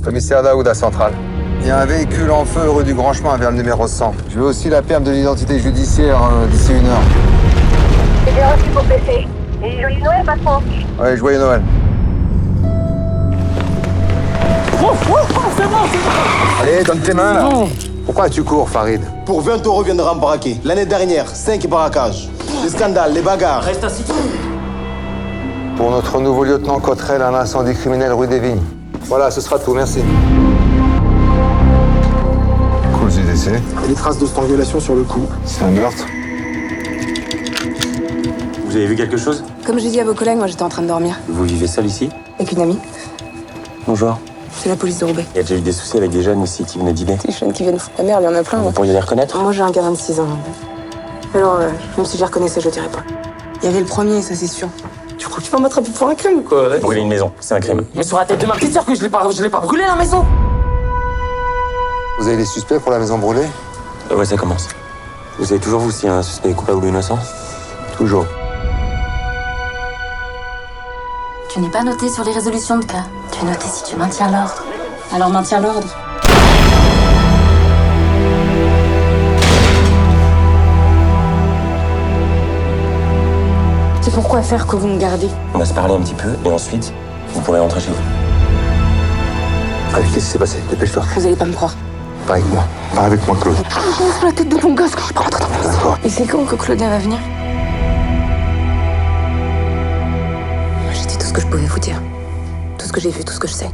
Commissaire Daoud à Centrale. Il y a un véhicule en feu rue du Grand Chemin vers le numéro 100. Je veux aussi la perte de l'identité judiciaire d'ici 1 heure. C'est bien reçu pour PC. Et joyeux Noël, patron. Ouais, joyeux Noël. C'est bon. Allez, donne tes mains là. Pourquoi tu cours, Farid? Pour 20 € viendra en braquer. L'année dernière, 5 braquages. Les scandales, les bagarres. Reste assis. Pour notre nouveau lieutenant Cotterell, un incendie criminel rue des Vignes. Voilà, ce sera tout, merci. Cause du décès. Et les traces de strangulation sur le cou. C'est un meurtre. Vous avez vu quelque chose? Comme j'ai dit à vos collègues, moi j'étais en train de dormir. Vous vivez seul ici? Avec une amie. Bonjour. C'est la police de Roubaix. Il y a déjà eu des soucis avec des jeunes ici qui venaient dîner. Les jeunes qui viennent foutre la merde, il y en a plein. Vous pourriez les reconnaître? Moi j'ai un gamin de 6 ans. Alors, même si je les reconnaissais, je dirais pas. Il y avait le premier, ça c'est sûr. Tu crois que tu vas m'attraper pour un crime, quoi? Brûler une maison, c'est un crime. Mais sur la tête de ma petite sœur que je l'ai pas brûlé la maison. Vous avez des suspects pour la maison brûlée? Ouais, ça commence. Vous savez toujours, vous, si un suspect est coupable ou innocent? Toujours. Tu n'es pas noté sur les résolutions de cas. Tu es noté si tu maintiens l'ordre. Alors maintiens l'ordre. C'est pourquoi faire que vous me gardez. On va se parler un petit peu et ensuite, vous pourrez rentrer chez vous. Allez, qu'est-ce qui s'est passé? Dépêche-toi. Vous allez pas me croire. Pas avec moi. Pas avec moi, Claude. Je lance la tête de ton gosse quand je peux rentrer dans la maison. D'accord. Et c'est quand que Claudia va venir? J'ai dit tout ce que je pouvais vous dire. Tout ce que j'ai vu, tout ce que je sais.